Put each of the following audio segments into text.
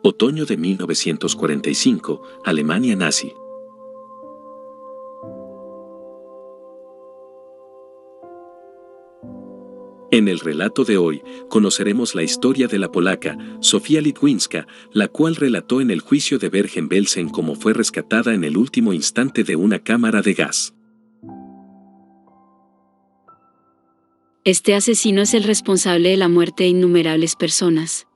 Otoño de 1945, Alemania nazi. En el relato de hoy, conoceremos la historia de la polaca, Zofia Litwinska, la cual relató en el juicio de Bergen-Belsen cómo fue rescatada en el último instante de una cámara de gas. Este asesino es el responsable de la muerte de innumerables personas.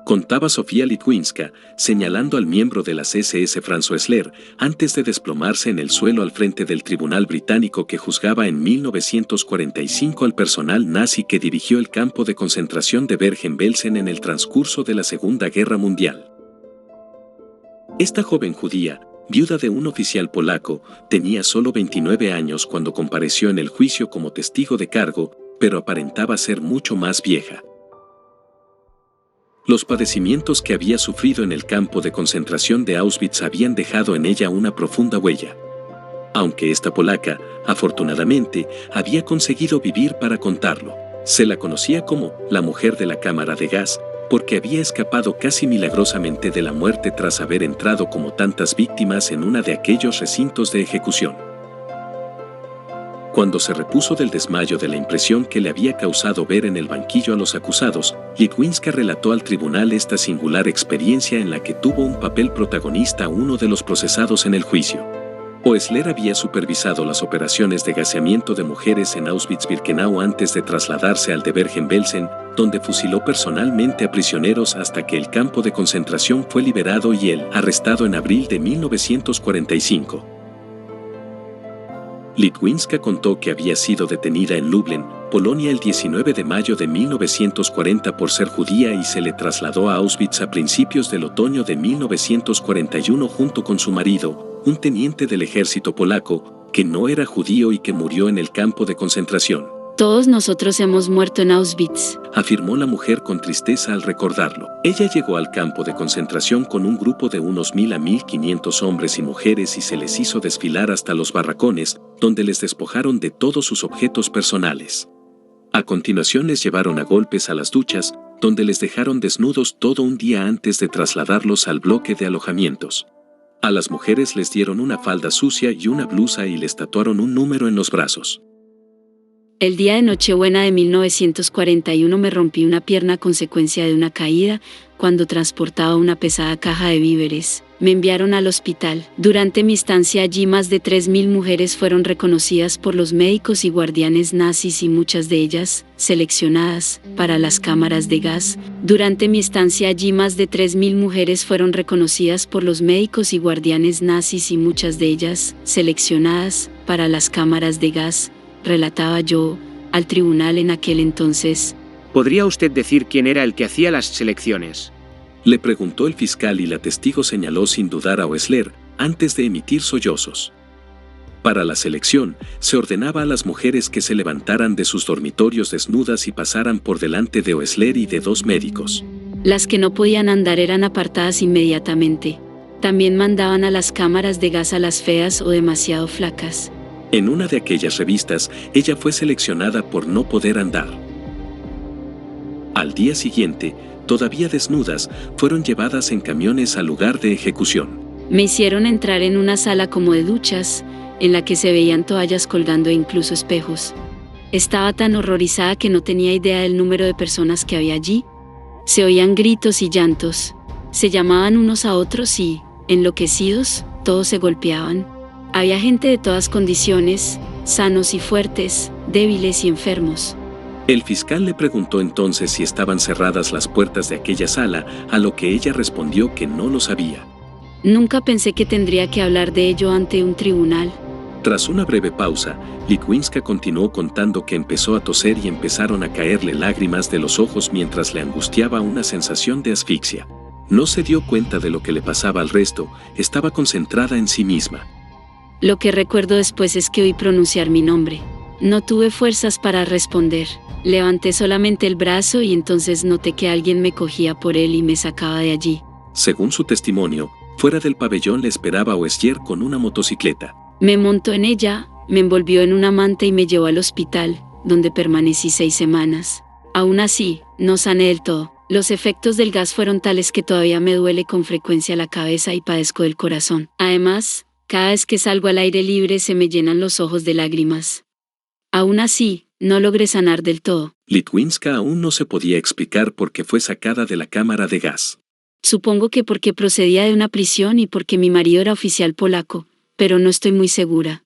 Contaba Zofia Litwinska, señalando al miembro de las SS Franz Oehler, antes de desplomarse en el suelo al frente del tribunal británico que juzgaba en 1945 al personal nazi que dirigió el campo de concentración de Bergen-Belsen en el transcurso de la Segunda Guerra Mundial. Esta joven judía, viuda de un oficial polaco, tenía solo 29 años cuando compareció en el juicio como testigo de cargo, pero aparentaba ser mucho más vieja. Los padecimientos que había sufrido en el campo de concentración de Auschwitz habían dejado en ella una profunda huella. Aunque esta polaca, afortunadamente, había conseguido vivir para contarlo. Se la conocía como la mujer de la cámara de gas, porque había escapado casi milagrosamente de la muerte tras haber entrado como tantas víctimas en uno de aquellos recintos de ejecución. Cuando se repuso del desmayo de la impresión que le había causado ver en el banquillo a los acusados, Litwinska relató al tribunal esta singular experiencia en la que tuvo un papel protagonista uno de los procesados en el juicio. Oehler había supervisado las operaciones de gaseamiento de mujeres en Auschwitz-Birkenau antes de trasladarse al de Bergen-Belsen, donde fusiló personalmente a prisioneros hasta que el campo de concentración fue liberado y él arrestado en abril de 1945. Litwinska contó que había sido detenida en Lublin, Polonia el 19 de mayo de 1940 por ser judía y se le trasladó a Auschwitz a principios del otoño de 1941 junto con su marido, un teniente del ejército polaco, que no era judío y que murió en el campo de concentración. Todos nosotros hemos muerto en Auschwitz, afirmó la mujer con tristeza al recordarlo. Ella llegó al campo de concentración con un grupo de unos 1.000 a 1.500 hombres y mujeres y se les hizo desfilar hasta los barracones, donde les despojaron de todos sus objetos personales. A continuación les llevaron a golpes a las duchas, donde les dejaron desnudos todo un día antes de trasladarlos al bloque de alojamientos. A las mujeres les dieron una falda sucia y una blusa y les tatuaron un número en los brazos. El día de Nochebuena de 1941 me rompí una pierna a consecuencia de una caída cuando transportaba una pesada caja de víveres. Me enviaron al hospital. Durante mi estancia allí más de 3.000 mujeres fueron reconocidas por los médicos y guardianes nazis y muchas de ellas seleccionadas para las cámaras de gas. Durante mi estancia allí más de 3.000 mujeres fueron reconocidas por los médicos y guardianes nazis y muchas de ellas seleccionadas para las cámaras de gas. Relataba yo al tribunal en aquel entonces. ¿Podría usted decir quién era el que hacía las selecciones? Le preguntó el fiscal y la testigo señaló sin dudar a Oehler, antes de emitir sollozos. Para la selección, se ordenaba a las mujeres que se levantaran de sus dormitorios desnudas y pasaran por delante de Oehler y de 2 médicos. Las que no podían andar eran apartadas inmediatamente. También mandaban a las cámaras de gas a las feas o demasiado flacas. En una de aquellas revistas, ella fue seleccionada por no poder andar. Al día siguiente, todavía desnudas, fueron llevadas en camiones al lugar de ejecución. Me hicieron entrar en una sala como de duchas, en la que se veían toallas colgando e incluso espejos. Estaba tan horrorizada que no tenía idea del número de personas que había allí. Se oían gritos y llantos. Se llamaban unos a otros y, enloquecidos, todos se golpeaban. Había gente de todas condiciones, sanos y fuertes, débiles y enfermos. El fiscal le preguntó entonces si estaban cerradas las puertas de aquella sala, a lo que ella respondió que no lo sabía. Nunca pensé que tendría que hablar de ello ante un tribunal. Tras una breve pausa, Litwinska continuó contando que empezó a toser y empezaron a caerle lágrimas de los ojos mientras le angustiaba una sensación de asfixia. No se dio cuenta de lo que le pasaba al resto, estaba concentrada en sí misma. Lo que recuerdo después es que oí pronunciar mi nombre. No tuve fuerzas para responder. Levanté solamente el brazo y entonces noté que alguien me cogía por él y me sacaba de allí. Según su testimonio, fuera del pabellón le esperaba Oehler con una motocicleta. Me montó en ella, me envolvió en una manta y me llevó al hospital, donde permanecí 6 semanas. Aún así, no sané del todo. Los efectos del gas fueron tales que todavía me duele con frecuencia la cabeza y padezco del corazón. Además, cada vez que salgo al aire libre se me llenan los ojos de lágrimas. Aún así, no logré sanar del todo. Litwinska aún no se podía explicar por qué fue sacada de la cámara de gas. Supongo que porque procedía de una prisión y porque mi marido era oficial polaco, pero no estoy muy segura.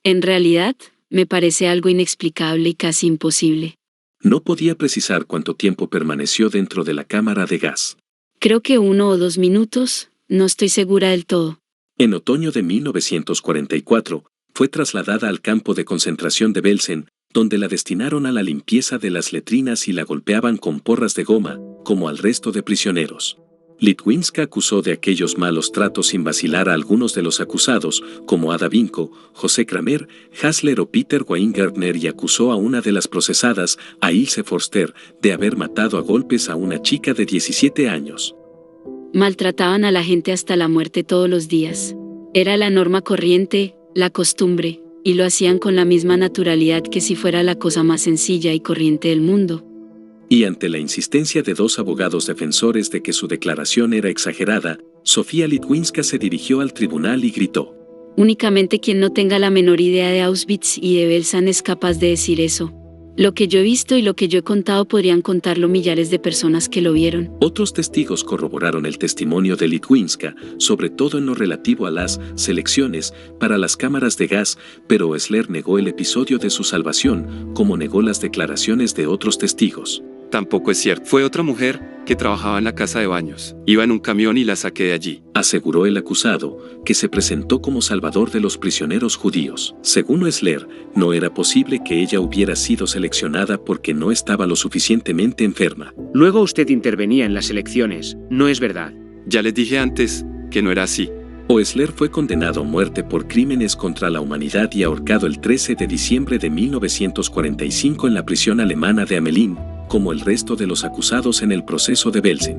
En realidad, me parece algo inexplicable y casi imposible. No podía precisar cuánto tiempo permaneció dentro de la cámara de gas. Creo que 1 o 2 minutos, no estoy segura del todo. En otoño de 1944, fue trasladada al campo de concentración de Belsen, donde la destinaron a la limpieza de las letrinas y la golpeaban con porras de goma, como al resto de prisioneros. Litwinska acusó de aquellos malos tratos sin vacilar a algunos de los acusados, como Ada Vinco, José Kramer, Hasler o Peter Weingartner, y acusó a una de las procesadas, a Ilse Forster, de haber matado a golpes a una chica de 17 años. Maltrataban a la gente hasta la muerte todos los días. Era la norma corriente, la costumbre, y lo hacían con la misma naturalidad que si fuera la cosa más sencilla y corriente del mundo. Y ante la insistencia de 2 abogados defensores de que su declaración era exagerada, Sofía Litwinska se dirigió al tribunal y gritó: Únicamente quien no tenga la menor idea de Auschwitz y de Belsen es capaz de decir eso. Lo que yo he visto y lo que yo he contado podrían contarlo millares de personas que lo vieron. Otros testigos corroboraron el testimonio de Litwinska, sobre todo en lo relativo a las selecciones para las cámaras de gas, pero Esler negó el episodio de su salvación, como negó las declaraciones de otros testigos. Tampoco es cierto. Fue otra mujer que trabajaba en la casa de baños. Iba en un camión y la saqué de allí, aseguró el acusado, que se presentó como salvador de los prisioneros judíos. Según Esler, no era posible que ella hubiera sido seleccionada porque no estaba lo suficientemente enferma. Luego usted intervenía en las elecciones, ¿no es verdad? Ya les dije antes que no era así. Oesler fue condenado a muerte por crímenes contra la humanidad y ahorcado el 13 de diciembre de 1945 en la prisión alemana de Amelín, como el resto de los acusados en el proceso de Belsen.